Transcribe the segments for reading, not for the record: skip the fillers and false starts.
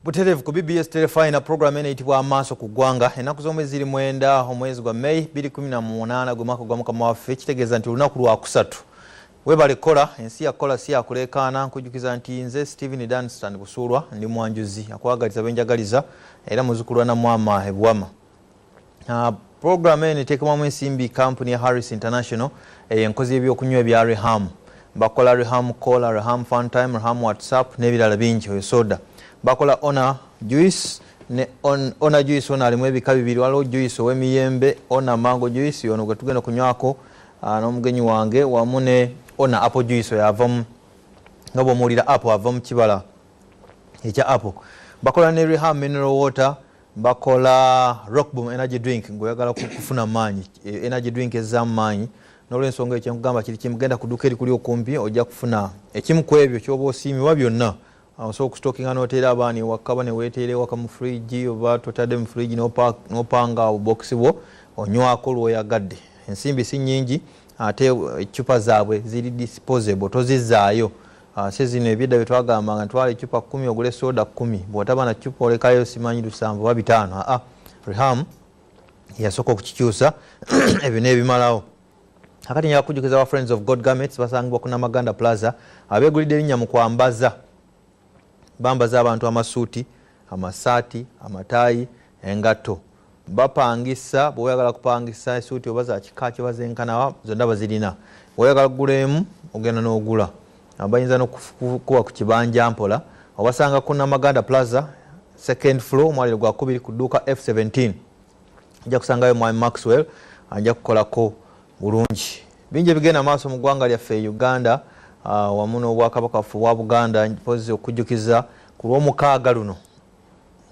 Buterevu ku BBS Telefina program enayitibwa Amaaso Ku Gwanga ennaku z'omwezi ziri 9 omwezi gwa May 2018 gwe mwaka gwa Mukama waffe kitegeeza nti olunaku lwa kusatu webale kola ensi yakola si yakuleekaana nkujukiza nti nze Stephen Dunstan Busuulwa ndi mwanjuzi akwagaliza benjagaliza era muzukulwa na mwama ebwama program eno eteekebwamu ensimbi company ya Harris International enkozi y'ebyokunywa ebya Reham bakola Reham Cola, Reham Funtime, Reham WhatsApp n'ebirala bingi oyo soda bakola Ona Juice ne Ona Juice ona alimu ebika bibiri waliwo juice ow'emiyembe Ona Mango Juice ono gwe tugenda kunywako n'omugenyi wange wamu ne Ona Apple Juice yavamu nga bw'omuwulira apple ava mu kibala ekya apple bakola ne Reham Mineral Water bakola Rockboom Energy Drink ng'oyagala kufuna maanyi energy drink ezzaamu maanyi n'olw'ensonga ekyo nkugamba kiri kimugenda ku dduuka erikuli okumpi ojja kufuna ekimu ku ebyo ky'oba osiimibwa byonna osobola okusitookinga n'oteera abaana ewaka ba ne weeteera ewaka mu fridge oba totadde mu fridge n'opanga obubokisi bwo onywako lw'oyagadde ensimbi si nnyingi ate eccupa zaabwe ziri disposable tozizzaayo se zino ebyedda bye twagambanga ntwala eccupa 10 ogule soda 10 bw'otaba na ccupa olekayo simanyi 7 oba 5 Reham yasooka okukikyusa ebyo n'ebimalawo akati njagala kujukiza wa Friends of God Garments basangibwa ku Namaganda Plaza abeegulidde erinnya mu kwambaza bambaza abantu amasuuti amasaati amataayi engatto bapangisa bw'oyagala kupangisa esuuti oba za kika kye bazenkanawa zonna bazirina bw'oyagala kuguleemu ogenda n'ogula bayinza n'okukuba ku kibanja mpola obasanga ku Namaganda Plaza second floor omwaliro gwa 2 ku dduuka F17 ojja kusangayo Mwami Maxwell ajja kukolako bulungi bingi ebigenda maaso mu ggwanga lyaffe Uganda wamu n'obwakabaka waffe bwa Buganda mpozi okujjukiza ku lw'omukaaga luno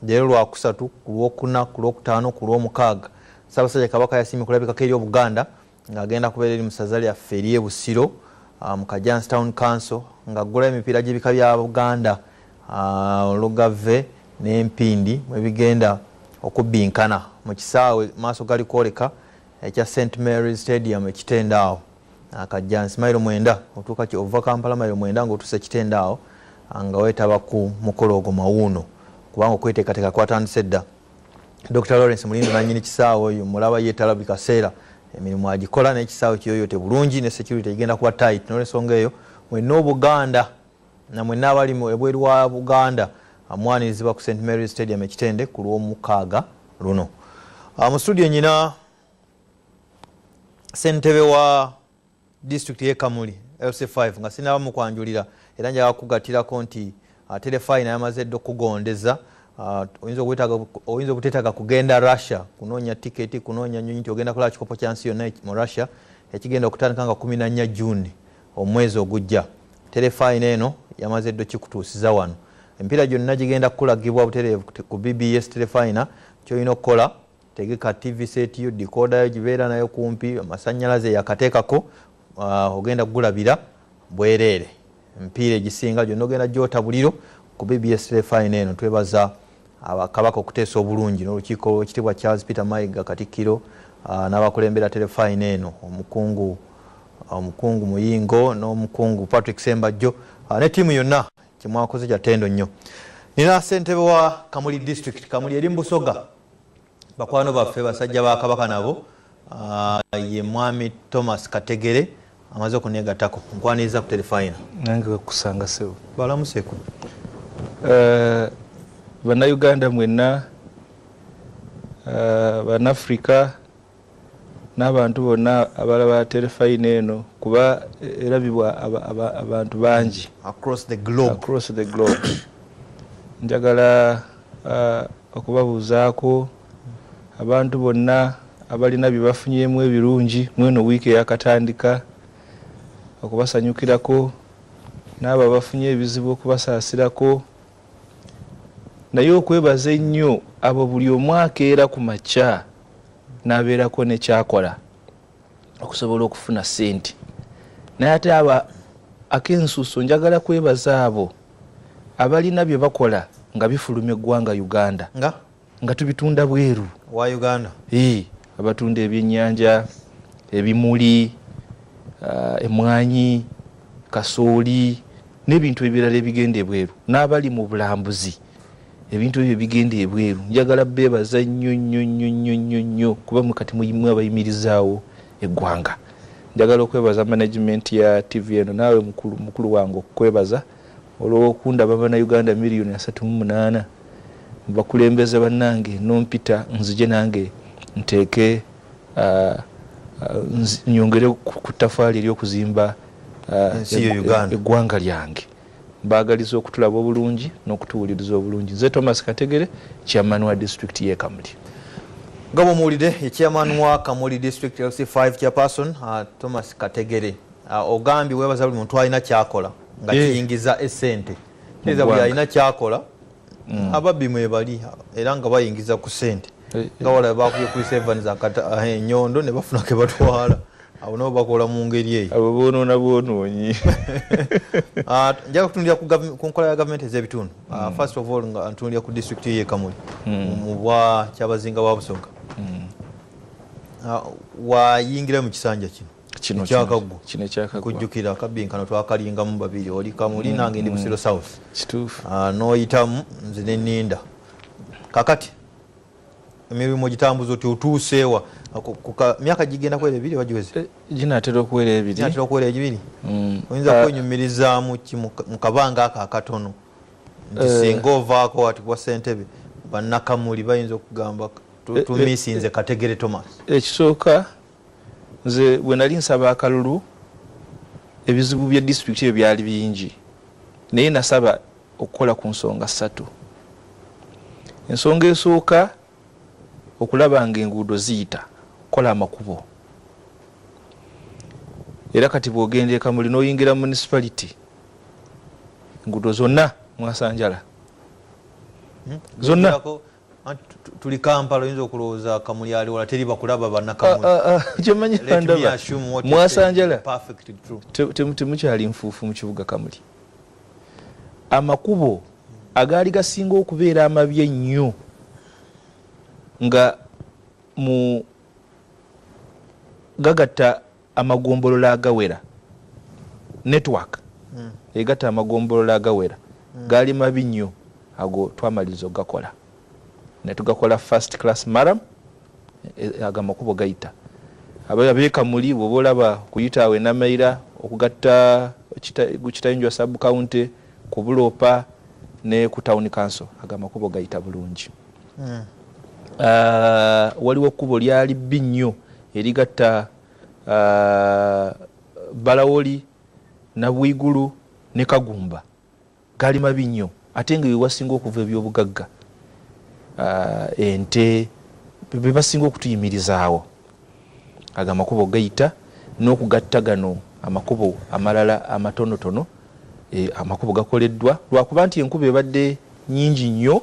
leero lwakusatu ku lwokuna ku lwokutaano ku lw'omukaaga Ssaabasajja Kabaka yasiimye kulabikako eri Obuganda ng'agenda kubeera eri mu ssaza lyaffe ery'e Busiro mu Kajanstown Council ng'aggula emipiira gy'ebika bya Buganda Olugave n'Empindi mwe bigenda okubbinkana mu kisaawe maaso gali kwoleka ekya St Mary's Stadium ekitenda awo akajansi mailo 9 otuuka ki ova Kampala mailo 9 ng'otuuse kitenda awo nga weetaba ku mukolo ogwo mawuuno kubanga okweteekateeka kwatandise dda Dr. Lawrence Mulindo nannyini kisaawe oyo mulaba yeetalabi kaseera emirimu agikola n'ekisaawe kiyoyote bulungi ne security egenda kuba tight n'olwensonga eyo mwenna Obuganda na mwenna abali ebweru wa Buganda amwanirizibwa ku St Mary's Stadium ekitende ku lw'omukaaga luno mu studio nyina ssentebe wa district y'e Kamuli LC5 nga sinaba mu kwanjulira era njagala kugatirako nti Telefina yamaze dde okugondeza oyinza obuteetaaga kugenda Russia kunoonya tiketi kunoonya nyonyi nti ogenda kulaba kikopo kya nsi yonna mu Russia ekigenda okutandika nga 14 June omwezi ogujja Telefina eno yamaze dde okikutuusiza wano empiira gyonna gigenda kukulagibwa butereevu ku BBS Telefina ky'olina okukola tegeka TV set yo decoder yo gibeera nayo kumpi amasannyalaze yakateekako ogenda kugulabira bwereere empiira egisinga gyonna ogenda gyotabuliro ku BBS Telefina eno twebaza Kabaka okuteesa obulungi n'olukiiko ekitibwa Charles Peter Mayiga Katikkiro n'abakulembera Telefina eno omukungu Muyingo n'omukungu Patrick Sembajjo ne ttiimu yonna kyemwakoze kya ttendo nnyo nina ssentebe wa Kamuli district Kamuli eri mu Busoga bakwano baffe basajja ba Kabaka nabo ye Mwami Thomas Kategere amaze okuneegattako nkwaniriza ku Telefina nange kusanga sebo balamuseko Bannayuganda mwenna Bannafrika n'abantu bonna abalaba Telefina eno kuba erabibwa abantu bangi across the globe njagala okubabuuzaako abantu bonna abalina bye bafunyemu ebirungi mweno wiiki eyakatandika okubasanyukirako n'abo abafunye ebizibu okubasaasirako naye okwebaza ennyo abo buli omu akeera ku makya n'abeerako nekyakola okusobola okufuna ssente naye ate abo ak'ensuso njagala kwebaza abo abalina bye bakola nga bifulumya eggwanga Uganda nga tubitunda bweru wa Uganda abatunda ebyennyanja ebimuli emwanyi kasooli n'ebintu ebirala ebigenda ebweru n'abali mu bulambuzi ebintu ebyo bigenda ebweru. Njagala beebaza nnyo kuba mukati muyimu abayimirizaawo eggwanga. Njagala okwebaza management ya TV eno, naawe mukulu wange okwebaza olw'okundaba bannayuganda 3,800,000 bakulembeze bannange nompita nzije nange nteeke nyongere ku ttafaali ery'okuzimba eggwanga lyange. Mbaagaliza okutulaba obulungi n'okutuwuliriza obulungi. Nze Thomas Kategere, chairman wa district y'e Kamuli. Nga bw'omuwulidde chairman wa Kamuli district LC5 chairperson Thomas Kategere ogambye weebaza buli muntu alina kyakola nga kiyingiza essente. Kiriza buli alina kyakola ababbi mwebali era nga bayingiza ku ssente. Nga walaba bakubye kuri sevens enyondo ne bafuna ke batwala. Abo nabo bakola mu ngeri eyo. Abo boonoonyi. Njaga kutundira ku nkola ya gavumenti ez'ebitundu. First of all nga ntundira ku district y'e Kamuli mu bwa Kyabazinga wa Busoga. Wayingira mu kisanja kino kyakaggu kujjukira akabinkano twakalingamu babiri oli Kamuli nange ndi Busiro South. Kituufu. N'oyitamu nze ne nninda. Kakati emirimu gitambuza oti otuuseewa myaka gigenda kwera ebiri wagiweze ginaatera okuwera ebiri. Ginaatera okuwera ebiri. Oyinza kwenyumirizaamu ki mu kabanga ako akatono nti singa ovaako ati kwa ssentebe bannakamuli bayinza okugamba tumisinze Kategere Thomas. Ekisooka nze bwe nali nsaba akalulu ebizibu bya district ebyo byali bingi naye nasaba okukola ku nsonga 3. Ensonga esooka okulaba nga enguudo ziyita kola amakubo. Era kati bw'ogenda e Kamuli n'oyingira municipality enguudo zonna mwasanjala zonna. Tuli Kampala oyinza okulowooza Kamuli ali wala teri bakulaba bannakamuli. Kyemanyi ndaba mwasanjala temukyali nfuufu mu kibuga Kamuli. Amakubo agaali gasinga okubeera amabi ennyo nga mu gagatta amagombolola agawera network egatta amagombolola agawera gaali mabi nnyo. Ago twamaliza ogakola ne tugakola first class maram agamakubo gayita ab'e Kamuli bw'oba olaba kuyita awe Namayira okugatta Kitayinjwa sub county ku Bulopa ne ku town council agamakubo gayita bulungi. Waliwo ekkubo lyali bbi nnyo erigatta Balawoli na Bwigulu ne Kagumba gaali mabi nnyo ate nga wewasinga okuva ebyobugagga ente be basinga okutuyimirizaawo. Agamakubo gayita n'okugatta gano amakubo amalala amatonotono amakubo gakoleddwa lwakuba nti enkuba ebadde nnyingi nnyo.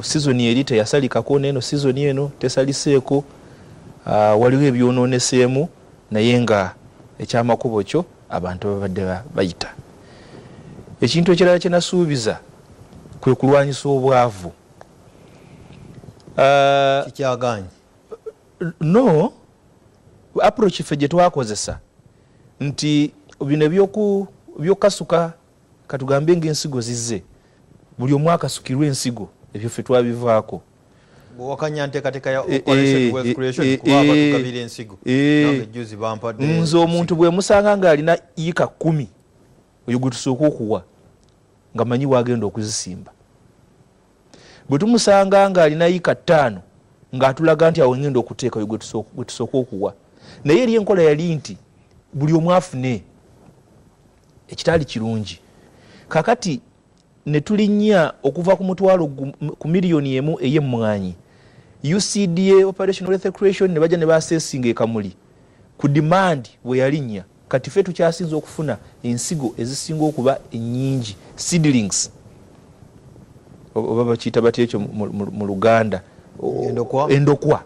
Sizoni eri teyasalikako n'eno sizoni eno tesaliseeko. Waliwo ebyonooneseemu naye nga ekyamakubo kyo abantu babadde bayita. Ekintu ekirala kye nasuubiza kwe kulwanyisa obwavu. Kikyaganye? No, approach ffe gye twakozesa nti bino byokasuka katugambe ng'ensigo zizze buli omu akasukirwa ensigo ebyo ffe twabivaako. Wakanya nteekateeka ya wealth creation kuba batugabira ensigo nange juzi bampadde. Nze omuntu bwe musanga ng'alina yiika 10 oyo gwe tusooka okuwa nga manyi wagenda okuzisimba. Bwe tumusanga ng'alina yiika 5 ng'atulaga nti awo ngenda okuteeka oyo gwe tusooka okuwa. Naye eri enkola yali nti buli omu afune ekitaali kirungi. Kakati ne tulinnya okuva ku mutwalo ku miliyoni emu ey'emmwanyi. UCDA Operational Wealth Creation ne bajja ne basesinga e Kamuli ku demand bwe yalinnya. Kati ffe tukyasinza okufuna ensigo ezisinga okuba ennyingi seedlings oba bakiyita batya ekyo mu Luganda endokwa.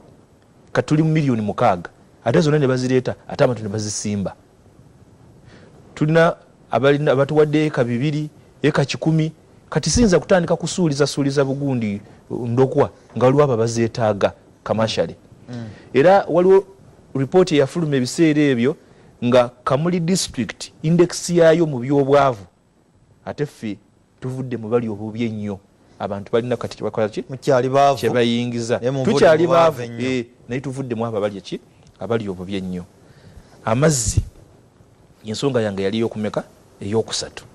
Kati tuli mu miliyoni 600 ate zonna ne bazireeta ate abantu ne bazisimba. Tulina abatuwadde eka 2 eka 10 kati sinza kutandika kusuuliza bugundi ndokwa nga waliwo abo bazeetaaga kamashale. Era waliwo report yafuluma ebiseera ebyo nga Kamuli district index yayo mu byobwavu ate ffe tuvudde mu bali obubi ennyo abantu balina kati kibakolaki mukyali baavu kyebayingiza tukyali baavu naye tuvuddemu abo abalya ki abali obubi ennyo. Amazzi ensonga yange yali yokumeka eyokusatu.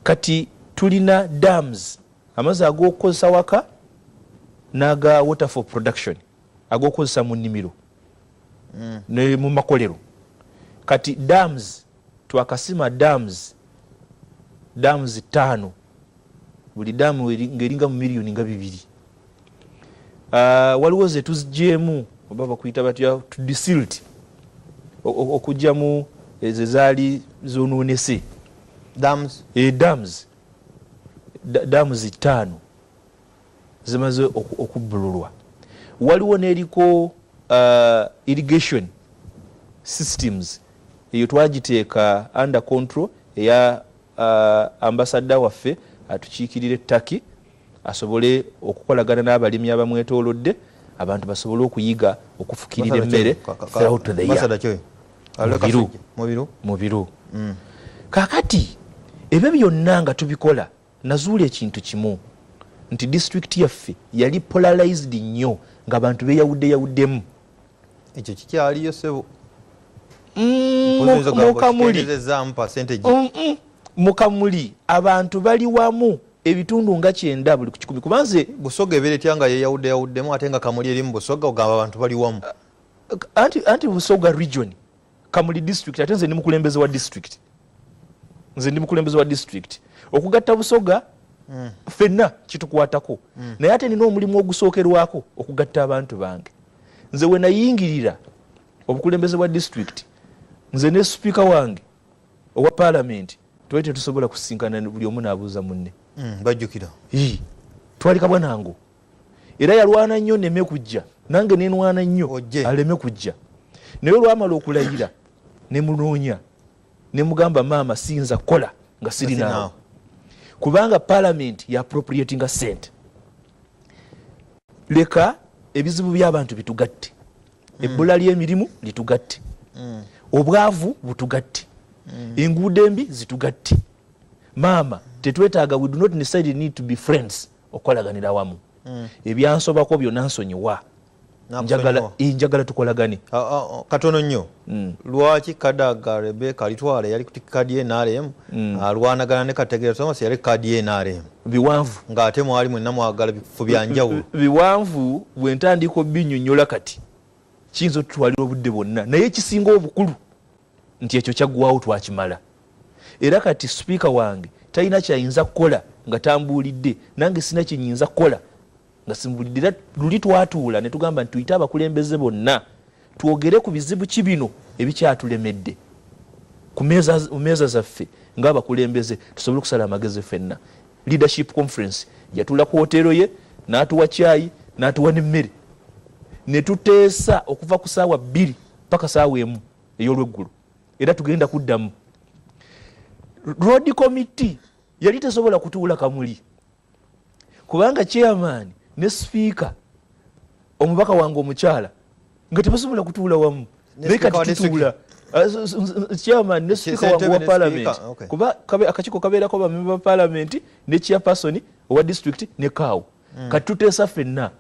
Kati tulina dams amazzi ag'okukozesa waka n'aga water for production ag'okukozesa mu nnimiro ne mu makolero. Kati dams twakasima dams 5 buli damu ngeringa mu miliyoni nga 2. Waliwo ze tuzigyemu oba bakuyita batya tudisilt okugyamu ezo zaali zonoonese dams 5 zimaze okubbululwa. Waliwo n'eriko irrigation systems eyo twagiteeka under control eya ambassador waffe atukiikirire Turkey asobole okukolagana n'abalimi abamwetoolodde abantu basobole okuyiga okufukirira emmere throughout the year mu biro. Kakati ebyo byonna nga tubikola nazuula ekintu kimu nti district yaffe yali polarized nnyo ng'abantu beeyawuddeyawuddemu. Ekyo kikyaliyo sebo mukamuli abantu bali wamu ebitundu nga 9 buli 10 kubanze Busoga eberetya nga yeyawuddeyawuddemu ate nga Kamuli eri mu Busoga ogamba abantu bali wamu anti Busoga region Kamuli district ate nze ndi mukulembeze wa district okugatta Busoga fenna kitukwatako naye ate nina omulimu ogusookerwako okugatta abantu bange. Nze we nayingirira obukulembeze bwa district nze ne speaker wange owa parliament twali tetusobola kusinkana buli omu n'abuuza munne bajjukira twali kabwanango era yalwana nnyo neme kujja nange nenwana nnyo aleme kujja naye olwamala okulayira ne munoonya ne mugamba maama siyinza kola nga siri naawe kubanga parliament ya appropriatinga sente. Leka ebizibu by'abantu bitugatte ebbula ly'emirimu litugatte obwavu butugatte enguudo embi zitugatte. Maama tetwetaaga we do not necessarily need to be friends okolaganira wamu. Ebyansobako byonna nsonyiwa njagala tukolagane katono nnyo. Lwaki Kadaga Rebecca alitwala yali kuti kadi NRM alwanagana ne Kategera Thomas yali kadi NRM biwanvu ng'ate mwali mwenna mwagala bifo byanjawulo biwanvu bwentandiko binyonyola kati kiyinza otutwalira obudde bwonna naye ekisinga obukulu nti ekyo kyaggwawo twakimala. Era kati speaker wange talina kyayinza kukola nga tambuulidde nange sina kyenyinza kukola nga simbulidde. Luli twatuula ne tugamba nti tuyite abakulembeze bonna twogere ku bizibu kibino ebikyatulemedde ku meeza zaffe ng'abakulembeze tusobole okusala amagezi ffenna. Leadership conference yatula ku hotero ye n'atuwa caayi n'atuwa n'emmere ne tuteesa okuva ku ssaawa 2 paka ssaawa 1 ey'olweggulo era tugenda kuddamu. Road committee yali tesobola kutuula Kamuli kubanga chairman ne speaker omubaka wange omukyala nga tebasobola kutuula wamu naye kati tutuula chairman ne speaker wange wa parliament kuba akakiiko kabeerako bamemba ba parliament ne chairperson owa district ne kaawo kati tuteesa ffenna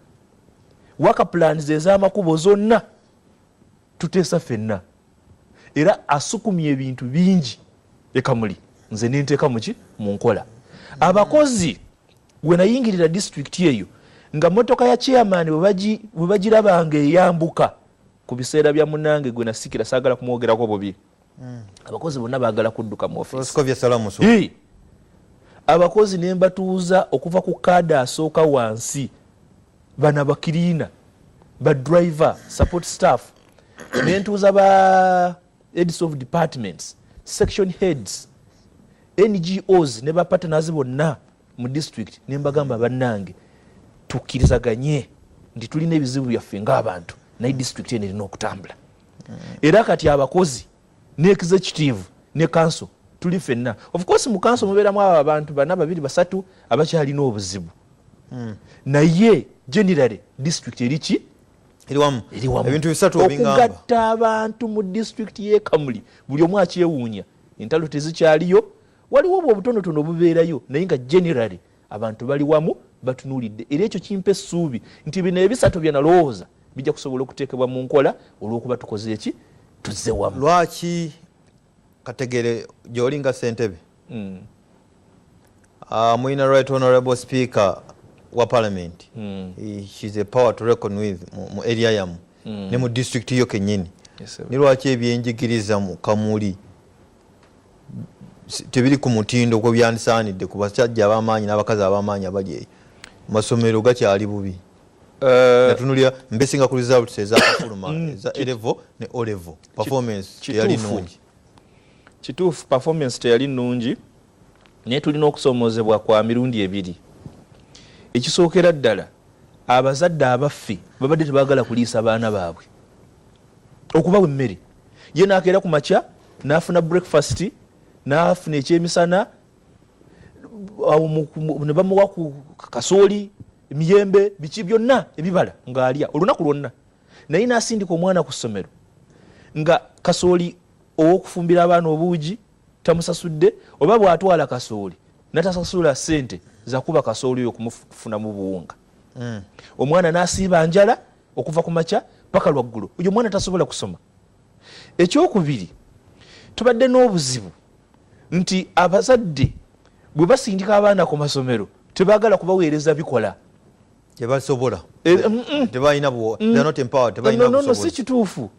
waka plans ez'amakubo zonna tuteesa ffenna era asukumye ebintu bingi ekamuli nze ninteeka muki mu nkola. Abakozi gwe nayingirira district eyo nga motoka ya chairman bwe bagirabanga eyambuka ku biseera bya munange gwe nasikira saagala kumwogerako bubi. Abakozi bonna baagala kudduka mu office. Abakozi ne mbatuuza okuva ku kaada asooka wansi bana bakiriina ba driver support staff ne ntuuza ba heads of departments section heads NGOs ne ba partners bonna mu district ne mbagamba bannange tukkirizaganye ndi tulina ebizibu byaffe ng'abantu naye district eno erina okutambula. Era kati abakozi ne executive ne council tuli ffenna. Of course mu council mubeeramu abo abantu 4 2 3 abakyalina obuzibu naye generally district eriki eriwamu ebintu bisatu obingamba okugatta abantu mu district y'e Kamuli buli omu akyewuunya entalo tezikyaliyo waliwo obwo obutonotono obubeerayo naye nga generally abantu bali wamu batunulidde era ekyo kimpa essuubi nti bino ebisatu bye nalowooza bijja kusobola okuteekebwa mu nkola olw'okuba tukoze eki tuzze wamu. Lwaki kategere gy'olinga ssentebe Mwina Right Honorable Speaker wa Parliament she's a power to reckon with mu area yamu ne mu district yo kennyini ni lwaki ebyenjigiriza mu Kamuli tebiri ku mutindo gwe byandisaanidde ku basajja ab'amaanyi n'abakazi ab'amaanyi abali eyo masomero gakyali bubi natunulira mbesinga ku results eza fuluma eza A-level ne O-level performance teyali nnungi. Kituufu performance teyali nnungi naye tulina okusoomozebwa kwa mirundi ebiri. Ekisookera ddala abazadde abaffe babadde tebaagala kuliisa baana baabwe okubawa emmere ye naakeera ku makya n'afuna breakfast n'afuna ekyemisana ne bamuwa ku kasooli emiyembe biki byonna ebibala ng'alya olunaku lwonna naye n'asindika omwana ku ssomero nga kasooli ow'okufumbira abaana obuugi tamusasudde oba bw'atwala kasooli natasasula ssente zakuba kasooli oyo okumufunamu buwunga. Omwana n'asiiba njala okuva ku makya paka lwaggulu oyo omwana tasobola kusoma. Ekyokubiri tubadde n'obuzibu nti abazadde bwe basindika abaana ku masomero tebaagala kubaweereza bikola tebasobola tebalina they're not empowered tebalina no si kituufu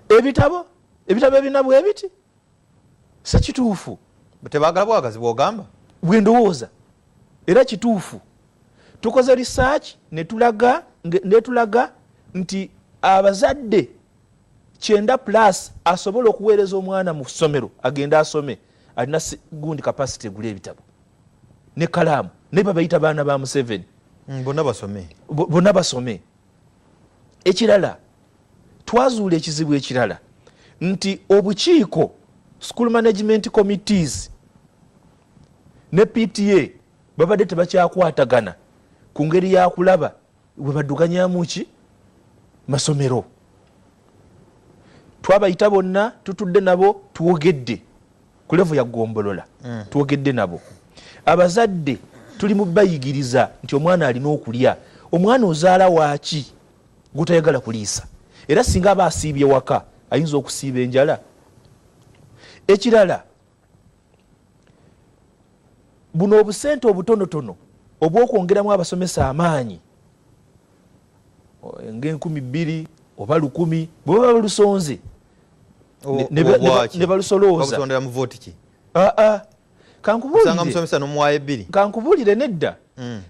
ebitabo ebina bwe biti si kituufu tebaagala bwagazi bw'ogamba bwe ndowooza era kituufu. Tukoze research ne tulaga nti abazadde 9+ asobola okuweereza omwana mu ssomero agenda asome alina gundi capacity egula ebitabo ne kalaamu naye babayita baana ba Museveni bonna basome. Ekirala twazuula ekizibu ekirala nti obukiiko school management committees ne PTA babadde tebakyakwatagana ku ngeri ya kulaba bwe baddukanyamu ki masomero. Twabayita bonna tutudde nabo tuwogedde ku level ya Gombolola tuwogedde nabo. Abazadde tuli mu bayigiriza nti omwana alina okulya. Omwana ozaala waaki gutayagala kuliisa era singa aba asiibye waka ayinza okusiiba enjala. Ekirala buno obusente obutonotono obw'okwongeramu abasomesa amaanyi ng'$2,000 oba 1,000 bwe baba balusonze ne balusolooza kankubuulire nedda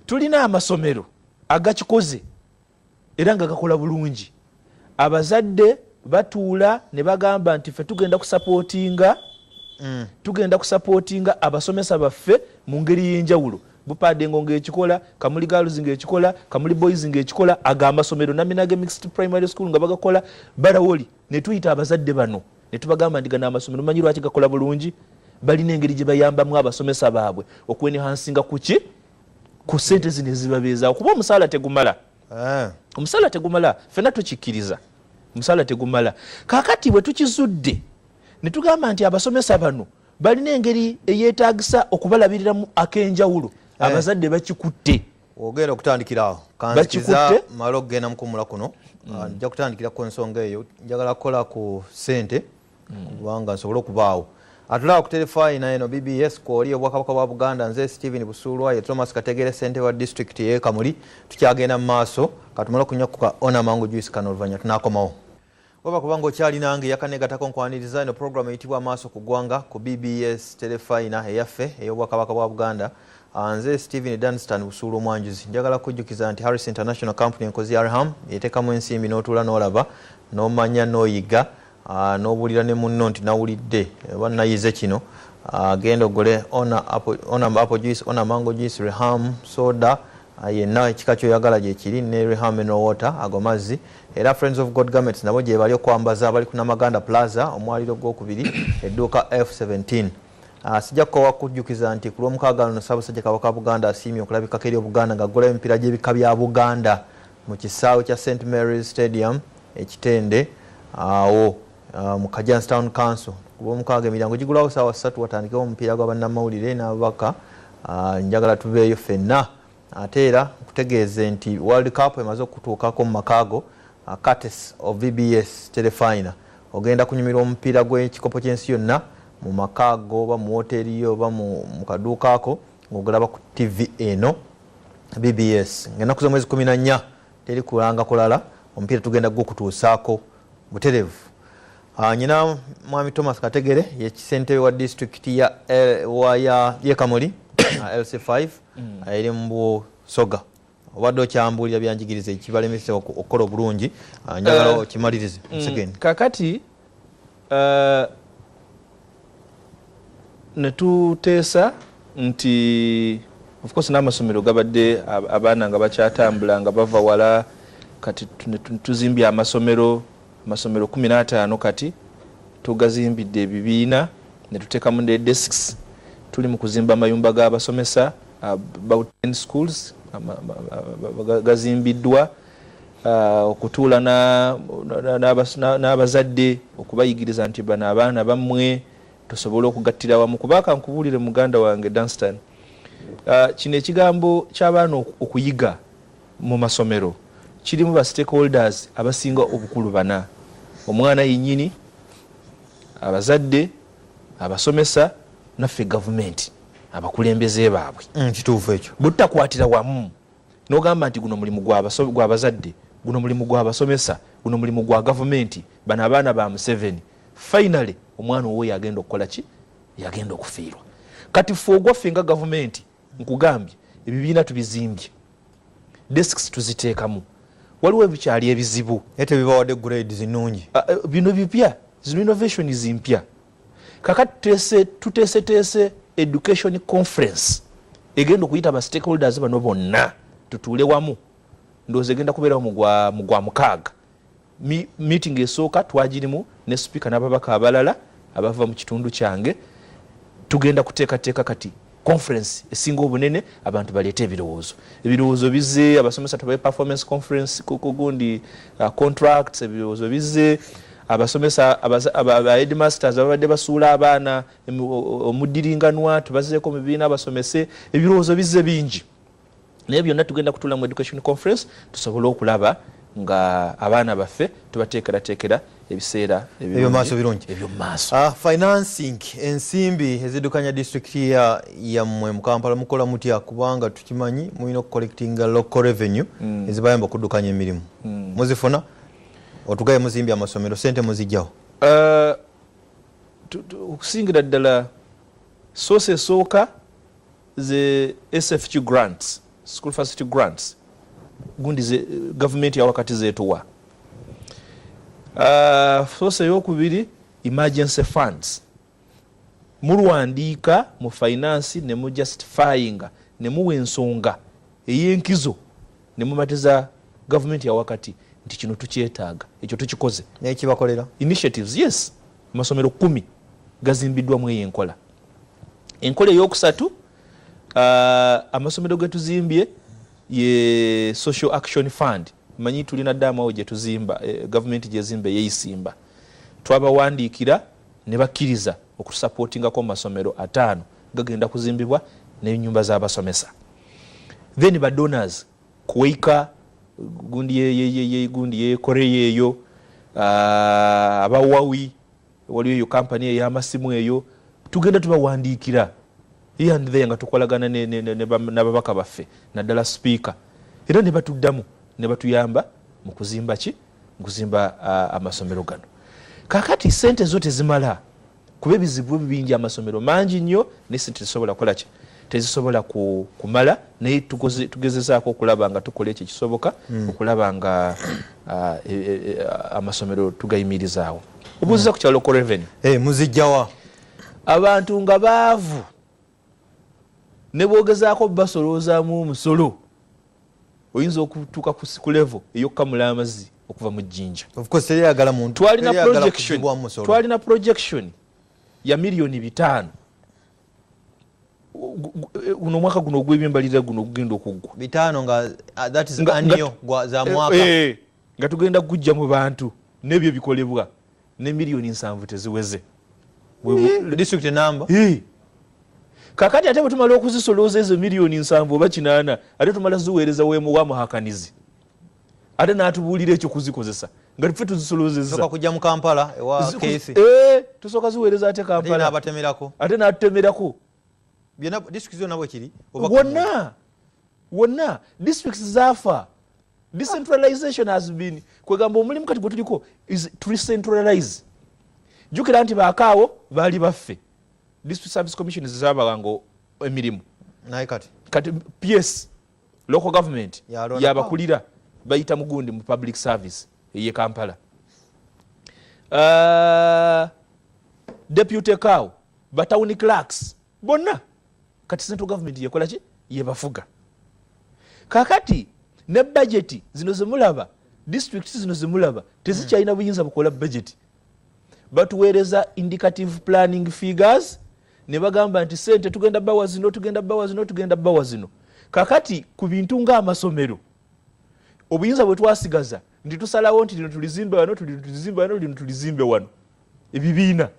tulina amasomero agakikoze era nga gakola bulungi. Abazadde batuula ne bagamba nti ffe tugenda kusapootinga abasomesa baffe mu ngeri y'enjawulo. Bupadengo ng'ekikola, Kamuli Girls ng'ekikola, Kamuli Boys ng'ekikola, amasomero Naminage Mixed Primary School nga bagakola Barawoli. Ne tuyita abazadde bano ne tubagamba nti gana amasomero manyi lwaki gakola bulungi balina engeri gye bayambamu abasomesa baabwe okwenhansinga kuki ku ssente zino ezibabeezaawo kuba omusaala tegumala. Omusaala tegumala ffenna tukikkiriza omusaala tegumala. Kaakati bwe tukizudde ne tugamba nti abasomesa bano balina engeri eyeetaagisa okubalabiriramu ak'enjawulo abazadde bakikutte. Ogenda okutandikira awo kanzikiza malo okugenda mukumula kuno nja kutandikira ku nsonga eyo njagala kukola ku ssente kubanga nsobole okubaawo. Atulaba ku telefayina eno BBS kwoli obwakabaka bwa Buganda nze Stephen Busulwa ye Thomas Kategere ssente wa district ye Kamuli tukyagenda mu maaso katumala okunyakuka ona mangu juice kano oluvanya tunakomawo. Waba kubanga okyali nange yakanegatako nkwaniriza eno program eyitibwa Amaaso Ku Gwanga ku BBS telefayina eyaffe ey'obwakabaka bwa Buganda. Nze Stephen Dunstan Busuulu omwanjuzi njagala kujjukiza nti Harris International Company enkozi ya Arham yeteekamu ensimbi n'otuula n'olaba n'omanya n'oyiga n'obuulira ne munno nti nawulidde bannayize kino genda ogule ona apple juice ona mango juice Reham soda yenna ekika kyoyagala gyekiri ne Reham mineral water ago mazzi era Friends of God Garments nabo gye bali okwambaza abali ku Namaganda Plaza omwaliro gw'okubiri edduuka F17. Sijja kukowa kujjukiza nti ku lw'omukaagano no Ssaabasajja Kabaka wa Buganda asiimye okulabikako eri Obuganda ng'aggulawo emipiira gy'ebika bya Buganda mu kisaawe kya St Mary's Stadium ekitende awo mu Kajansi Town Council kuba mukaaga emiryango gigulawo saawa 3 watandikewo omupiira gw'abannamawulire n'ababaka. Njagala tubeeyo ffenna ate era kutegeeze nti World Cup emaze okutuukako mu makaago courtesy of VBS telefinal. Ogenda kunyumirwa omupiira gw'ekikopo ky'ensi yonna mu makaago oba mu woteeri yo oba mu kaduuka ako ng'ogulaba ku TV eno BBS. Ng'ennaku z'omwezi 14 teri kulanga kulala, omupiira tugenda gukutuusaako butereevu. Nyina Mwami Thomas Kategere ye kisentebe wa district ya Kamuli LC5 eri mu Busoga. Obadde okyambulira byanjigiriza ekibalemesa okukola obulungi, njagala okimalirize second. Kakati netuteesa nti of course n'amasomero gabadde abaana nga bakyatambula nga bava wala, kati tuzimbye amasomero 15 kati tugazimbidde ebibiina ne tuteekamu ne desks. Tuli mu kuzimba amayumba g'abasomesa about 10 schools gazimbiddwa, okutuula n'abazadde okubayigiriza nti bano abaana bammwe tusobole okugattira wamu. Kubaka nkubuulire muganda wange Dunstan, kino ekigambo ky'abaana okuyiga mu masomero kirimu ba stakeholders abasinga obukulu bana: omwana yennyini, abazadde, abasomesa, naffe gavumenti, abakulembeze baabwe. Kituufu ekyo. Buttakwatira wamu n'ogamba nti guno mulimu gw'abazadde, guno mulimu gw'abasomesa, guno mulimu gwa gavumenti, bano abaana ba Museveni. Finally omwana owo yagenda okukola ki? Yagenda okufiirwa. Kati ffe ogwaffe nga gavumenti nkugambye ebibiina tubizimbye, desks tuziteekamu, waliwo ebikyali ebizibu ate bibawadde grades nnungi. Bino bipya, zino innovations mpya. Kakati tuteese education conference egenda okuyita ba stakeholders bano bonna tutuule wamu. Ndowooza egenda kubeerawo mu gwa mukaaga. Meeting esooka twagirimu ne speaker n'ababaka abalala abava mu kitundu kyange. Tugenda kuteekateeka kati conference esinga obunene, abantu baleete ebirowoozo bize, abasomesa tubaye performance conference kugundi contracts, ebirowoozo bize, abasomesa aba headmasters ababadde basuula abaana omuddiringanwa tubazeeko mu bibiina abasomese, ebirowoozo bize bingi. Naye byonna tugenda kutuula mu education conference tusobole okulaba nga abaana baffe tubateekerateekera ebiseera ebyomaaso birungi. Financing, ensimbi ezidukanya district yammwe mu Kampala mukola mutya? Kubanga tukimanyi mulina okucollectinga local revenue ezibayamba okuddukanya emirimu. Muzifuna? Otugaye muzimbye amasomero, sente muzijjawo? Okusingira ddala source esooka ze SFQ grants, school facility grants, gundi ze government ya wakati zetuwa. Source ey'okubiri emergency funds. Mulwandiika mu finance ne mu justifyinga ne muwa ensonga ey'enkizo ne mumatiza government ya wakati nti kino tukyetaaga, ekyo tukikoze. N'ekibakolera? Initiatives, yes. Amasomero 10 gazimbiddwamu eyo enkola. Enkola ey'okusatu, amasomero ge tuzimbye ye social action fund. Manyi tulina ddamawo gye tuzimba, government gyezimba yeyisimba. Twabawandiikira ne bakkiriza okusupportingako mu masomero 5 gagenda kuzimbibwa n'ennyumba z'abasomesa. Then ba donors kuwaika gundi ye Korea eyo, abawawi waliyo eyo company ey'amasimu eyo, tugenda tubawandiikira here and there nga tukolagana n'ababaka baffe naddala speaker, era ne batuddamu ne batuyamba mu kuzimba ki? Kuzimba amasomero gano. Kakati sente zo tezimala kuba ebizibu bingi, amasomero mangi nnyo ne sente tezisobola kukola ki? Tezisobola kumala, naye tugezezaako okulaba nga tukola ekyo kisoboka okulaba nga amasomero tugayimirizaawo. Obuuziza ku kya local revenue. Muzijjawa? Abantu nga baavu ne boogezaako basoloozaamu omusolo, oyinza okutuuka ku level ey'okukamula amazzi okuva mu jjinja. Of course teriyagala muntu. Twalina projection ya $5,000,000 guno mwaka guno ogw'ebyembalirira guno ogugenda okuggwa. 5 nga that is annual za mwaka. Nga tugenda kujja mu bantu n'ebyo bikolebwa ne milioni 7 teziweze district number kakati ate bwetumala okuzisolooza ezo milioni 7 oba 8 ate tumala ziweereza wa muhakanizi ate n'atubuulira ekyo kuzikozesa nga tufe tuzisoloozezza kujja mu Kampala ewa KC tusooka ziweereza ate Kampala ate n'atutemerako district zonna bwe kiri wonna districts zaafa. Decentralization has been kwegamba omulimu kati gwe tuliko is to decentralize. Jukira nti baakaawo baali baffe district service commission zaabagango emirimu naye kati PS local government yabakulira bayita mugundi mu public service ye Kampala. Deputy Cow batawuni clerks bonna kati central government yekola ki yebafuga. Kakati ne budget zino zemulaba districts zino zemulaba tezikyalina buyinza bukola budget batuweereza indicative planning figures ne bagamba nti sente tugenda bawa zino. Kakati ku bintu ng'amasomero obuyinza bwe twasigaza nti tusalawo nti lino tulizimbe wano ebibiina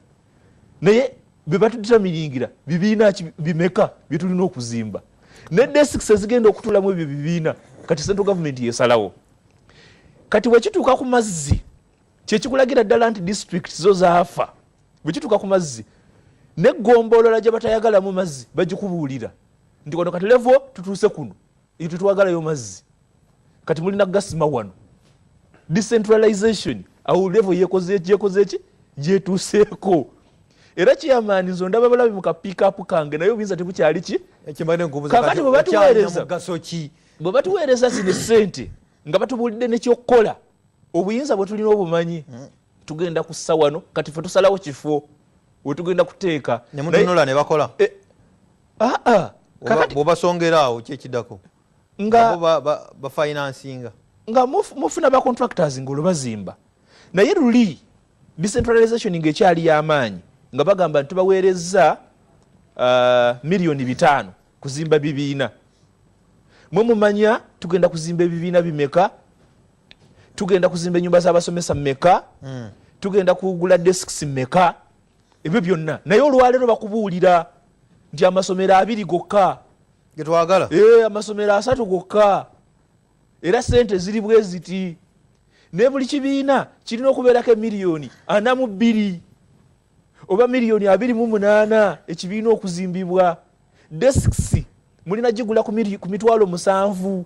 naye bwe batuditamiringira bibiina bimeka bye tulina okuzimba ne desks ezigenda okutulamu ebyo bibiina kati central government yesalawo. Kati bwekituuka ku mazzi kyekikulagira ddala nti districts zo zaafa bwekituuka ku mazzi neggombolola gye batayagala mu mazzi bagikubuulira nti kono kati level tutuuse kuno tetwagalayo mazzi kati mulina gasima wano. Decentralization awo level yekoze eki gyetuuseeko era chairman nzo ndaba balabi mu kapiikapu kange nayo binza tebukyali ki kakati bwe batuweereza zino sente nga batubuulidde nekyokukola obuyinza bwe tulina obumanyi tugenda kussa wano kati fe tusalawo kifo we tugenda kuteeka nemutunula ne bakola bwobasongeraawo kyekiddako nga bafinansinga nga mufuna ba contractors ngolo bazimba naye luli decentralization ng'ekyali y'amaanyi nga bagamba nti tubaweereza milioni 5 kuzimba bibiina. Mwe mumanya tugenda kuzimba ebibiina bimeka, tugenda kuzimba ennyumba z'abasomesa mmeka, tugenda kugula desks mmeka, ebyo byonna naye olwaleero bakubuulira nti amasomero 2 gokka getwagala amasomero 3 gokka era sente ziri bwe ziti ne buli kibiina kirina okubeerako milioni 42 oba milioni 28 ekibiina okuzimbibwa. Desks mulina gigula ku mitwalo 7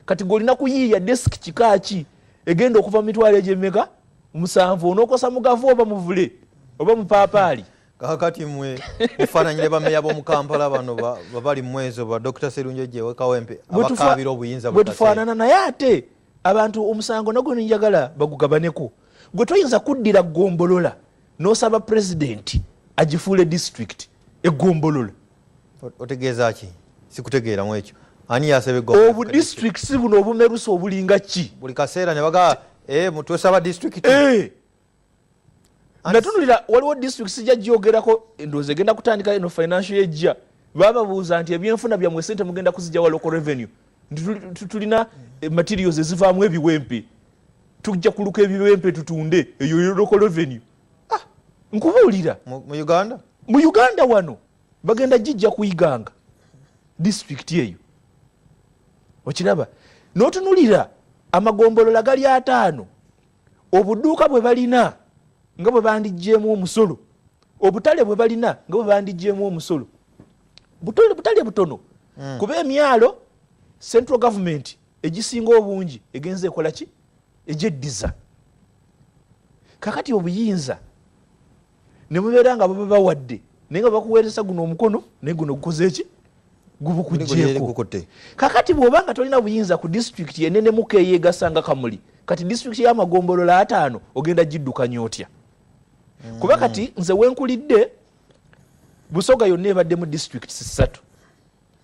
kati golina kuyiiya desk kikaaki egenda okuva mu mitwalo egy'emmeka 7 onookosa mugavu oba muvule oba mupaapaali. Kakati mwe mufaananyire bameeya b'omu Kampala bano babali mwezo ba Dr. Serunjo Jewe Kawempe abakaabira obuyinza bwe tufaanana naye ate abantu omusango nagwo njagala bagugabaneko. Gwe toyinza kuddira ggombolola n'osaba president agifuule district eggombolola. Otegeeza ki? Sikutegeera mu ekyo. Ani yasebe obu districts buno obumerusa obulinga ki? Buli kaseera ne baga mutwesaba district. Natunulira waliwo districts jagyogerako endowooza egenda kutandika eno financial ejja bababuuza nti ebyenfuna byammwe sente mugenda kuzijja wa local revenue tulina materials ezivaamu ebiwempe tujja kuluka ebiwempe tutunde eyo local revenue. Nkubuulira mu Uganda wano bagenda jijja kuyiganga district eyo okiraba n'otunulira amagombolola gali 5 obuduuka bwe balina nga bwe bandigyemu omusolo obutale bwe balina nga bwe bandigyemu omusolo butale butono kuba emyalo central government egisinga obungi egenze ekola ki egyeddiza. Kakati obuyinza ne mubeera nga baba bawadde naye nga bakuweereza guno omukono naye guno gukoze eki gubukugyeko. Kakati bw'oba nga tolina buyinza ku district yenene muka eyeegasanga Kamuli kati district y'amagombolola 5 ogenda giddukanya otya? Kuba kati nze wenkulidde Busoga yonna ebadde mu districts 3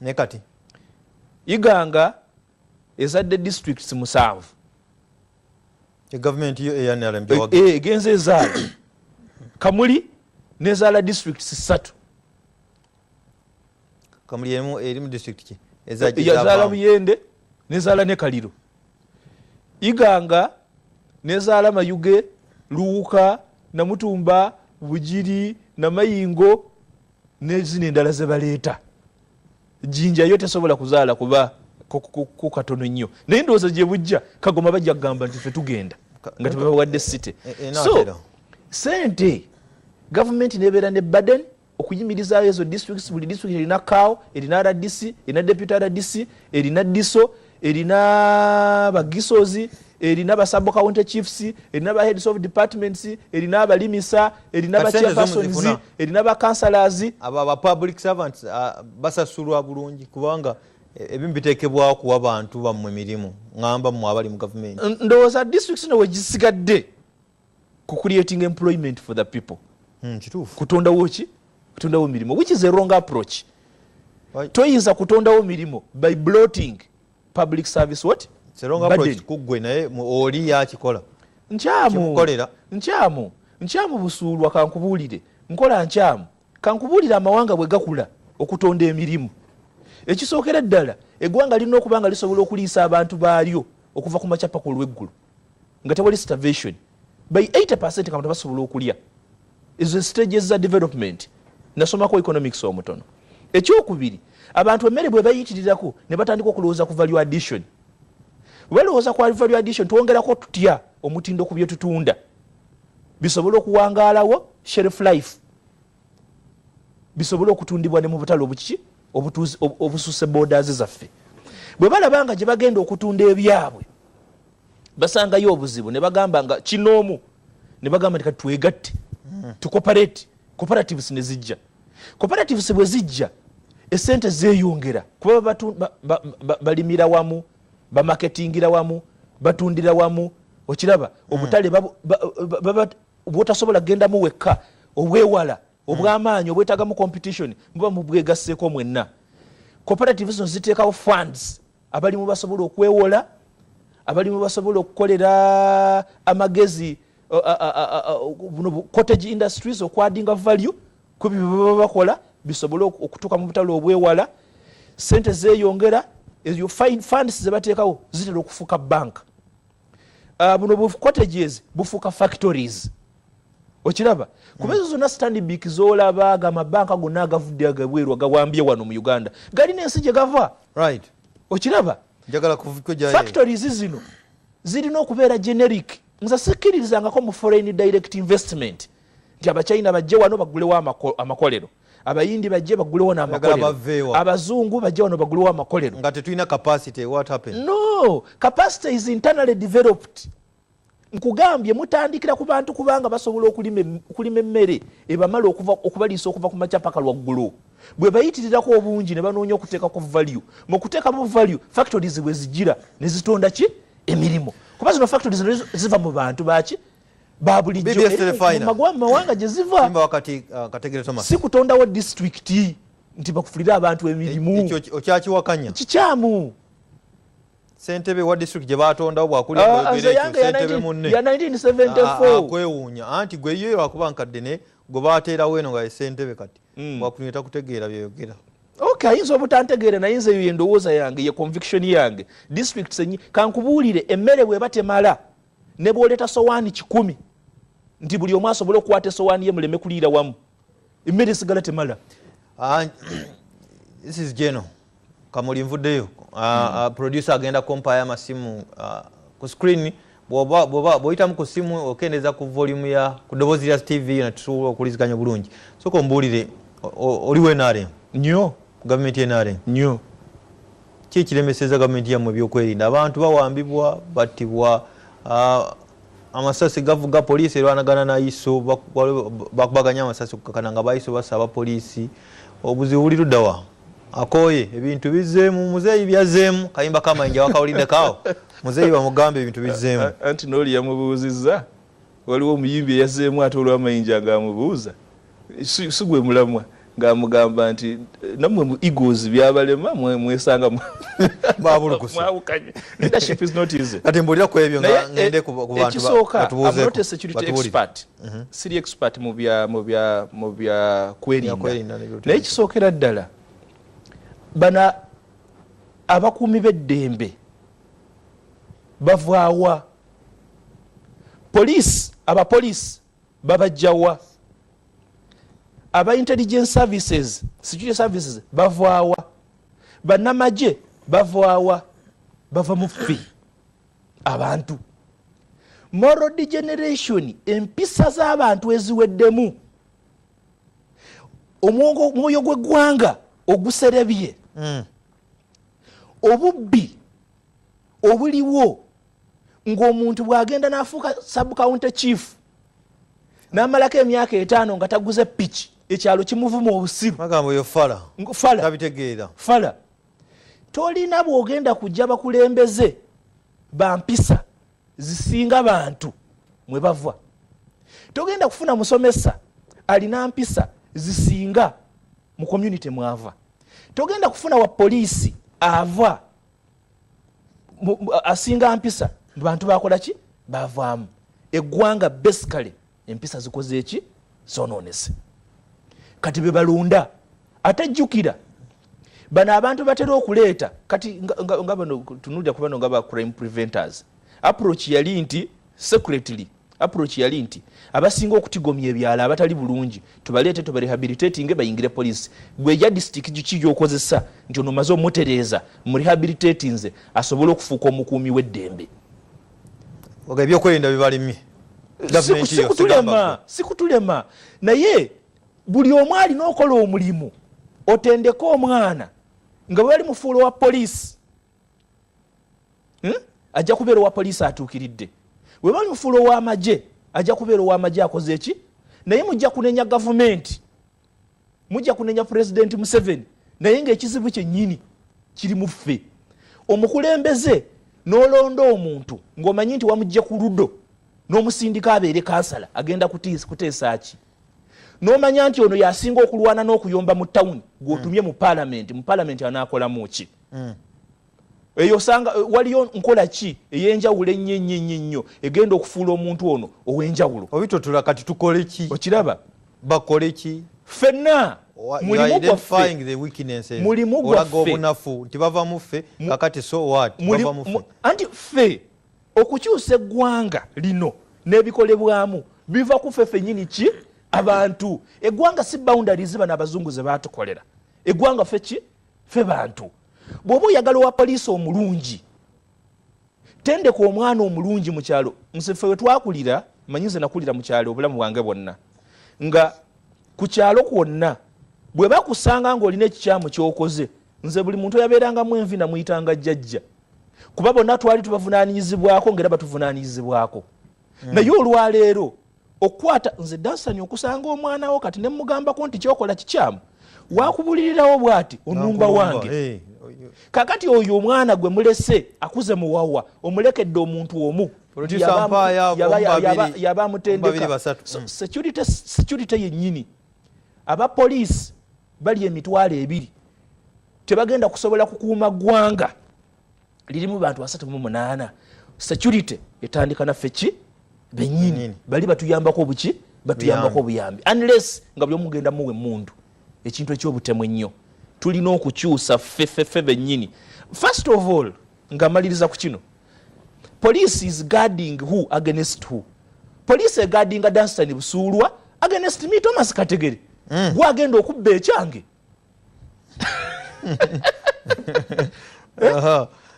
ne kati Iganga ezadde districts 7 government yo eyanala mbyo egenze ezaala Kamuli nezaala districts 3 Kamuli eri mu district ki ezaala Buyende nezaala ne Kaliro. Iganga nezaala Mayuge Luuka Namutumba, Bujiri, Namayingo, nezine endala ze baleeta. Jinja yote sobola kuzaala kuba ku katono nnyo. Naye ndowooza gye bujja Kagoma bajja kugamba nti ffe tugenda nga tebawadde city. So sente gavumenti nebeera ne burden okuyimirizaayo ezo districts, buli district erina CAO, erina RDC, erina deputy RDC, erina DISO, erina bagisozi, erina ba sub county chiefs, erina ba heads of departments, erina abalimisa, erina ba chairpersons, erina ba councillors. Aba public servants basasulwa bulungi kubanga ebimu biteekebwawo kuwa abantu bammwe emirimu ngamba mu abali mu government. Ndowooza districts no wegisigadde ku creating employment for the people. Kituufu. Kutondawo ki? Kutondawo mirimo, which is a wrong approach. Toyinza kutondawo mirimo by bloating public service what? It's a wrong approach kuggwe naye oli yakikola. Nkyamu busuulwa kankubuulire. Nkola nkyamu. Kankubuulire amawanga bwe gakula okutonda emirimu. Ekisookera ddala eggwanga lirina okuba nga lisobola okuliisa abantu baalyo okuva ku makyapa ku lw'eggulu nga tewali starvation. By 80% kamuntu basobola okulya. Ezo stages za development. Nasomako economics omutono. Ekyokubiri, abantu emmere bwe bayitirirako ne batandika okulowooza ku value addition. Balowooza ku value addition twongerako tutya omutindo ku bye tutunda. Bisobola okuwangaalawo shelf life. Bisobola okutundibwa ne mu butale obukiki obususse borders zaffe. Bwe balaba nga gye bagenda okutunda ebyabwe basangayo obuzibu ne bagamba nga kinoomu ne bagamba nti twegatte tukoperate. Cooperatives ne zijja. Cooperatives bwe zijja esente zeeyongera kuba balimira wamu, bamarketingira wamu, batundira wamu. Okiraba obutale bwotasobola kgendamu wekka obwewala obw'amaanyi obwetagamu competition muba mubwegasseeko mwenna. Cooperatives zino ziteekawo funds abalimu basobola okwewola, abalimu basobola okukolera amagezi cottage industries okwadinga value ku bye baba bakola bisobola okutuuka mu butale obwewala. Sente zeeyongera, ezo funds ze bateekawo zitera okufuuka bank. Buno cottages bufuuka factories. Okiraba kuba ezo zonna Stanbic z'olaba amabanka gonna agavudde agabweru agawambye wano mu Uganda galina ensi gye gava. Right. Okiraba factories zino zirina okubeera generic. Nza sikkirizangako mu foreign direct investment nti Abachina bajje wano bagulewo amakolero, Abayindi bajje bagulewo n'amakolero, Abazungu bajje wano bagulewo amakolero. Nga tetulina capacity. What happened? No, capacity is internally developed. Nkugambye mutandikira ku bantu kubanga basobola okulima emmere ebamala okubaliisa okuva ku makyapa kalwaggulu. Bwe bayitirirako obungi ne banoonya okuteekako value. Mu kuteekamu value factories bwe zijira ne zitonda ki? Emirimu. Kuba zino factories ziva mu bantu baki? Babulijjo mawanga gye ziva. Si kutondawo district nti bakufulira abantu emirimu. Okyakiwakanya. Kikyamu. Ssentebe wa district gye batondawo bwakulira ssentebe munne ya 1974 akwewuunya anti gwe ye lwakuba nkadde ne gwe baateerawo eno nga ye ssentebe kati bwakulira takutegeera byeyogera. Okay, ayinza obutantegeera naye nze yo endowooza yange ye conviction yange. Districts enyi kankubuulire emmere bw'eba temala ne bw'oleeta sowaani 10 nti buli omu asobola okukwata esowaani ye muleme kuliira wamu emmere esigala temala. This is Jeno Kamuli nvuddeyo. Producer agenda kompaya amasimu ku screen bw'oyitamu ku simu okendeza ku volume ya ku ddoboozi lya TV na tusobola okuliziganya bulungi. Sooka ombuulire oliwo NRM nnyo gavumenti NRM nnyo ki ekiremeseza gavumenti yammwe ebyokwerinda? Abantu bawambibwa, battibwa, amasasi gavuga, poliisi erwanagana na ISO bakubaganya amasasi okukakana nga baiso basaba poliisi. Obuzibu buli luddawa? Akoye ebintu bizzeemu, muzeeyi byazzeemu, kayimba kamayinja wakawuliddekaawo muzeeyi bamugambe ebintu bizzeemu. Anti n'oli yamubuuzizza waliwo omuyimbi eyazzeemu ate olw'amayinja ng'amubuuza si gwe mulamwa ng'amugamba nti nammwe mu egos byabalema mwesanga mwawukanye. Leadership is not easy. Kati mbuulira ku ebyo nga ngende ku bantu ekisooka I'm not a security expert. Siri expert mu bya kwerinda. Naye ekisookera ddala bana abakuumi b'eddembe bavaawa. Abapoliisi babajjawa aba intelligence services security services bavaawa bannamagye bavaawa bava mu ffe abantu moral degeneration empisa z'abantu eziweddemu omwoyo gw'eggwanga oguserebye obubbi obuliwo ng'omuntu bw'agenda n'afuuka sub county chief n'amalako emyaka 5 nga taguze piki ekyalo kimuvuma obusiru magambo yo fala tabitegeera fala tolina bw'ogenda kujja bakulembeze bampisa zisinga bantu mwe bava togenda kufuna musomesa alina mpisa zisinga mu community mwava togenda kufuna wa poliisi ava asinga mpisa bantu bakola ki bavaamu eggwanga basically empisa zikoze eki zononese kati be balunda atajjukira bano abantu batera okuleeta kati nga bano tunulira ku bano nga ba crime preventers approach yali nti secretly approach yali nti abasinga okutigomya ebyala abatali bulungi tubaleete tubarehabilitating bayingire police gwe ya district giki yokozesa nti ono maze omutereeza mu rehabilitating nze asobola okufuuka omukuumi w'eddembe oga ebyokwerinda bibalimye sikutulema naye buli omu alina okola omulimu otendeka omwana nga bwe bali mufuulo wa poliisi ajja kubeera owa poliisi atuukiridde bwe bali mufuulo w'amagye ajja kubeera ow'amagye akoze eki naye mujja kunenya gavumenti mujja kunenya pulezidenti Museveni naye ng'ekizibu kyennyini kiri mu ffe omukulembeze n'olonda omuntu ng'omanyi nti wamugje ku ludo n'omusindika abeere kansala agenda kuteesa ki n'omanya nti ono yasinga okulwana n'okuyomba mu tawuni gw'otumye mu paalamenti anaakolamu ki eyo osanga waliyo nkola ki ey'enjawulo ennyo egenda okufuula omuntu ono ow'enjawulo obitotula kati tukole ki okiraba bakole ki ffenna mulimu gwaffe obunafu nti bava mu ffe kakati so what bava mu ffe anti ffe okukyusa eggwanga lino n'ebikolebwamu biva ku ffe ffennyini ki abantu eggwanga si boundaries bano abazungu ze baatukolera eggwanga ffe ki ffe bantu bw'oba oyagala owa poliisi omulungi tendeka omwana omulungi mu kyalo nseffe we twakulira manyize nakulira mu kyalo obulamu bwange bwonna nga ku kyalo kwonna bwe bakusanga ng'olina ekikyamu ky'okoze nze buli muntu yabeerangamu envi namuyitanga jjajja kuba bonna twali tubavunaanyizibwako ng'era batuvunaanyizibwako naye olwaleero okukwata nze dansani okusanga omwana wo kati ne mugambako nti kyokola kikyamu wakubulirirawo bwati onumba wange kakati oyo omwana gwe mulese akuze muwawa omulekedde omuntu omu yaba amutendeka security yennyini abapoliisi bali emitwalo 2 tebagenda kusobola kukuuma ggwanga lirimu bantu 38 security etandika naffe ki bennyini bali batuyambako obuki batuyambako obuyambi unless nga byomugenda muwe mundu ekintu ekyobutemu ennyo tulina okukyusa ffeffeffe bennyini first of all nga maliriza ku kino police is guarding who against who police eguardinga Danstan Busuulwa against me Thomas Kategere gwagenda okubba ekyange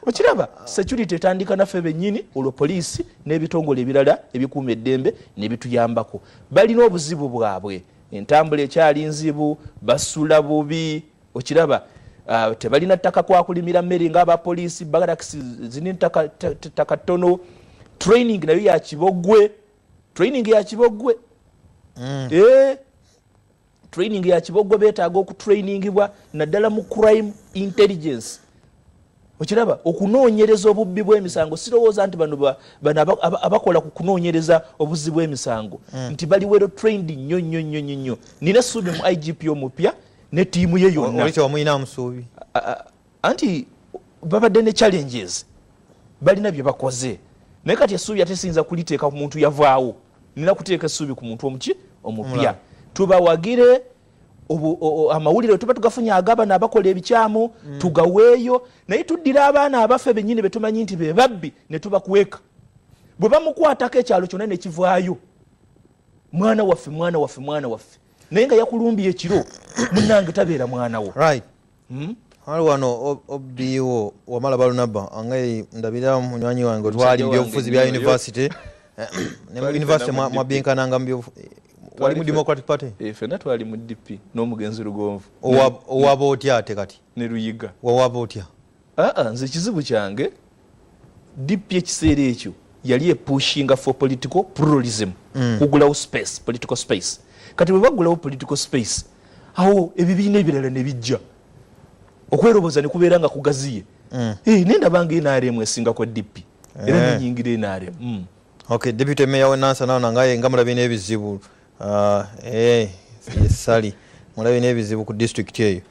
okiraba security etandika naffe bennyini olwo poliisi n'ebitongole ebirala ebikuuma eddembe nebituyambako balina obuzibu bwabwe entambula ekyali nzibu basula bubi okiraba tebalina ttaka kwakulimira mmere ng'abapoliisi bagalakisi zini ttaka ttono training nayo yakibogwe training yakibogwe beetaaga okutrainingibwa naddala mu crime intelligence okiraba okunoonyereza obubbi bw'emisango sirowooza nti bano abakola ku kunoonyereza obuzzi bw'emisango nti bali wero trained nnyo nina essuubi mu IGP omupya ne tiimu ye yonna anti babadde ne challenges balina bye bakoze naye kati essuubi atesinza kuliteeka ku muntu yavaawo nina kuteeka essuubi ku muntu omupya tubawagire amawulire tuba tugafunya agabana abakola ebikyamu tugaweeyo naye tuddira abaana abafe bennyini betumanyi nti be babbi ne tubakweka bwe bamukwatako ekyalo kyonna ne kivaayo mwana waffe naye nga yakulumbiye ekiro munnange tabeera mwana wo. Right. Hali wano obiwo wamala balunaba angai ndabira munywanyi wange twali byobufuzi bya university ne mu university mwabinkananga wali mu Democratic Party. Fena twali mu DP n'omugenzi Lugonvu. Owaba otya ate kati? Ne Luyiga. Wawaba otya? Nze kizibu kyange DP ekiseera ekyo yali pushinga for political pluralism. Kugulawo space, political space. Kati bwe bagulawo political space awo ebibiina ebirala ne bijja okweroboza ne kubeera nga kugaziye. Nenda bange NRM esingako DP era nenyingire NRM. Okay, Deputy Mayor Nansa naona ngaye ngamulabine ebizibu sali mulabine ebizibu ku district eyo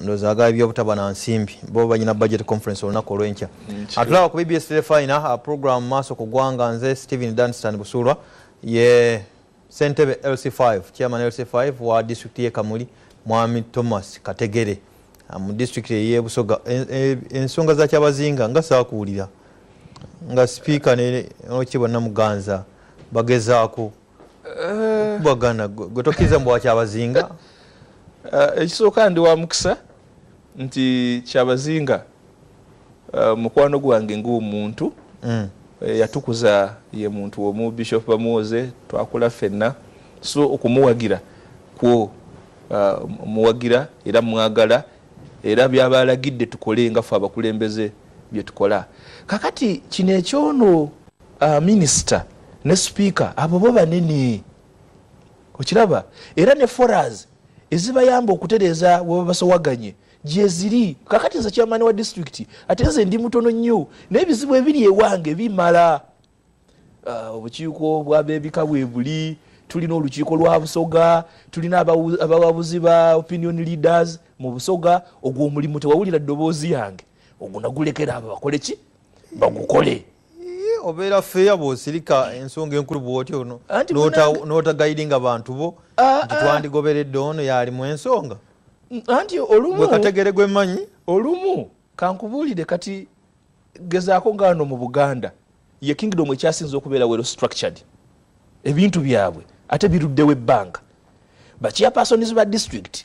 ndoza agaye byobutaba na nsimbi bo banyina budget conference olunaku olw'enkya. Atulaba ku BBS Telefina program Amaaso Ku Gwanga nze Stephen Dunstan Busulwa ye Sentebe LC5 chairman LC5 wa district ye Kamuli Mwami Thomas Kategere mu district ye Busoga ensonga za kyabazinga nga saakuwulira nga speaker ne okibwa Namuganza bagezaako bagana gotokiza mbwa kyabazinga. Ekisooka ndi wa mukisa nti kyabazinga mukwano gwange ng'omuntu yatukuza ye muntu omu Bishop Bamuoze twakula fenna so okumuwagira kwo muwagira era mwagala era byabalagidde tukole nga fe abakulembeze bye tukola. Kakati kino ekyono minister ne speaker abo bo banene okiraba era ne forums ezibayamba okutereeza bwe basowaganye gye ziri. Kakati nze chairman wa district ate nze ndi mutono nnyo n'ebizibu ebiri ewange bimala. Obukiiko bw'abeebika bwe buli, tulina olukiiko lwa Busoga, tulina abawabuzi ba opinion leaders mu Busoga. Ogwo omulimu tewawulira ddoboozi yange ogwo nagulekera abo bakole ki bagukole. Obeera feya bw'osirika ensonga enkulu bw'otyo n'ota guiding abantu bo nti twandigoberedde ono yali mu ensonga anti olumu gwe Kategere gwe mmanyi olumu kankubuulire kati gezaako ngano mu Buganda ye kingdom ekyasinza okubeera well structured ebintu byabwe ate biruddewo ebbanga. Bachairpersons ba district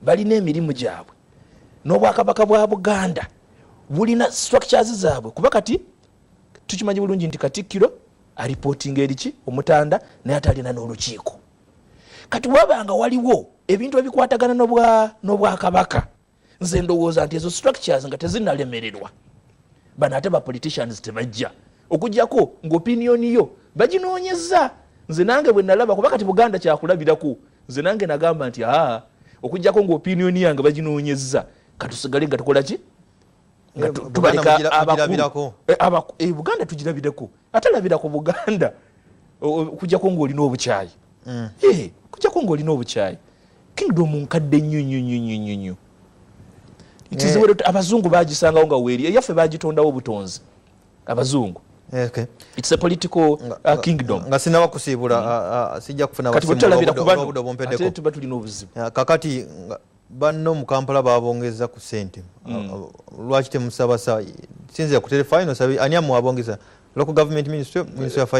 balina emirimu gyabwe n'obwakabaka bwa Buganda bulina structures zaabwe kuba kati tukimanyi bulungi nti Katikkiro alipotinga eriki omutanda naye atalina n'olukiiko. Kati wabanga waliwo ebintu ebikwatagana n'obwakabaka nze ndowooza nti ezo structures nga tezinalemererwa bano ate ba politicians tebajja okujjako ng'opinion yo baginoonyeza. Nze nange bwe nalaba kuba kati Buganda kyakulabirako nze nange nagamba nti okujjako ng'opinion yange baginoonyeza katusigale nga tukola ki nga tubaleka abakulu Buganda tugirabirako ate labirako Buganda okujjako ng'olina obukyayi okujjako ng'olina obukyayi kingdom nkadde nnyo itizibwe abazungu bagisangawo nga weeri eyaffe bagitondawo obutonzi abazungu. It's a political kingdom. Nga sinaba kusiibula sijja kufuna obudo bompeddeko ate tuba tulina obuzibu. Kakati banno mu Kampala babongeza ku ssente lwaki temusabasa sinzira ku telefino sabi ani amwabongeza local government ministry of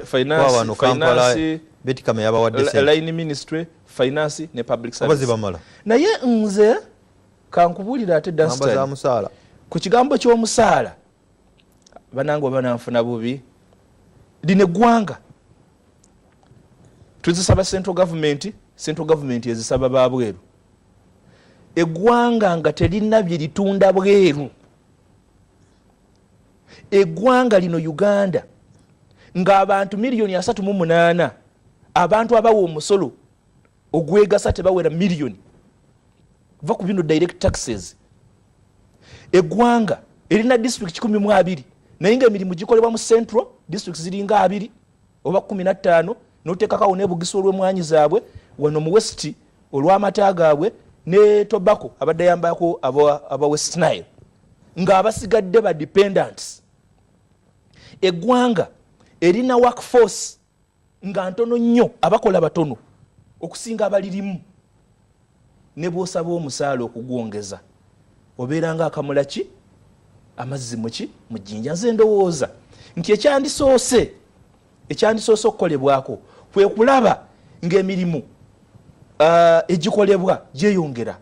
finance betikame yabawadde ssente line ministry finance ne public service abazibamala naye nze kankubulira ate Dunstan ku kigambo ky'omusaala banango bananfuna bubi line gwanga tuzisaba central government ezisaba babweru eggwanga nga terina bye litunda bweru. Eggwanga lino Uganda ng'abantu miliyoni 38 abantu abawa omusolo ogwegasa tebawera miliyoni va ku bino direct taxes. Eggwanga erina district 12 naye nga emirimu gikolebwa mu central district ziringa 2 oba 15 n'oteekakawo n'ebugisa olw'emwanyi zaabwe wano mu west olw'amata gaabwe ne tobacco abadde yambako aba West Nile nga abasigadde ba dependents. Eggwanga erina workforce nga ntono nnyo abakola batono okusinga abalirimu ne bw'osaba omusaala okugwongeza obeera nga akamula ki amazzi mu jjinja. Nze ndowooza nti ekyandisoose okukolebwako kwe kulaba ng'emirimu egikolebwa gyeyongera,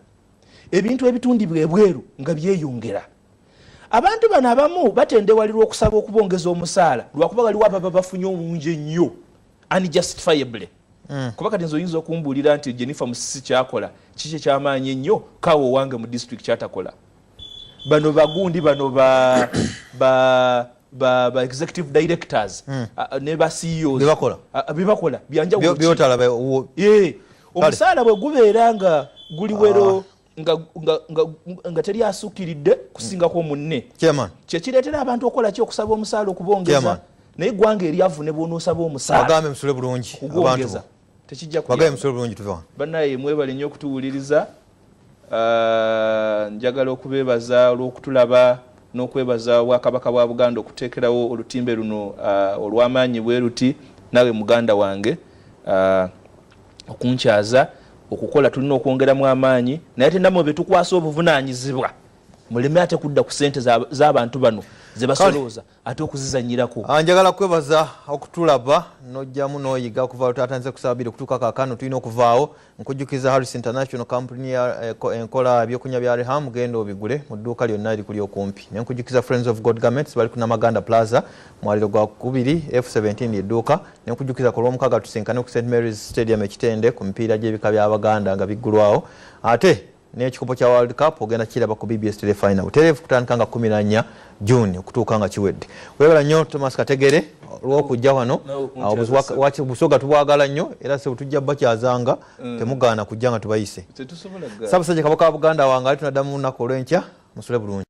ebintu ebitundibwa ebweru nga byeyongera. Abantu bano abamu batendewalirwa okusaba okubongeza omusaala lwakuba waliwo ababa bafunye omungi ennyo unjustifiably. Kuba kati nzo oyinza okumbuulira nti Jennifer Musisi kyakola kiki ekyamaanyi ennyo kawo wange mu district kyatakola. Bano bagundi bano ba executive directors ne ba CEOs bibakola byanjawulo byotala omusaala bwe gubeera nga guli wero nga teri asukiridde kusingako munne kyekireetera abantu okola ki okusaba omusaala okubongeza naye eggwanga eryavu ne bw'onoosaba omusaala bagambe musule bulungi abantu tekijja bagambe musule bulungi tuva bannaye mwebale nnyo okutuwuliriza. Njagala okubeebaza olw'okutulaba n'okwebaza Obwakabaka bwa Buganda okuteekerawo olutimbe luno olw'amaanyi bwe ruti. Nawe muganda wange okunkyaza okukola tulina okwongeramu amaanyi naye ate namwe be tukwasa obuvunaanyizibwa muleme ate kudda ku ssente z'abantu bano ze basolooza ate okuzizanyirako. Njagala kwebaza okutulaba n'ojjamu n'oyiga okuva lutatanze kusaba biri okutuuka kaakano tulina okuvaawo. Nkujjukiza Harris International Company enkola ebyokunywa bya Reham genda obigule mu dduuka lyonna erikuli okumpi. Ne nkujjukiza Friends of God Garments bali ku Namaganda Plaza mwaliro gwa 2 F17 edduuka. Ne nkujjukiza ku Lwomukaga tusinkane ku St Mary's Stadium ekitende ku mipiira gy'ebika by'Abaganda nga biggulwawo. Ate n'ekikopo kya World Cup ogenda kiraba ku BBS Tele Final butereevu kutandika nga 14 June okutuuka nga kiwedde. Weebala nnyo Thomas Kategere olw'okujja wano. Obusoga tubwagala nnyo era se tujja bakyazanga temugaana kujja nga tubayise. Ssaabasajja Kabaka wa Buganda wange ali tunaddamu lunaku olw'enkya musule bulungi.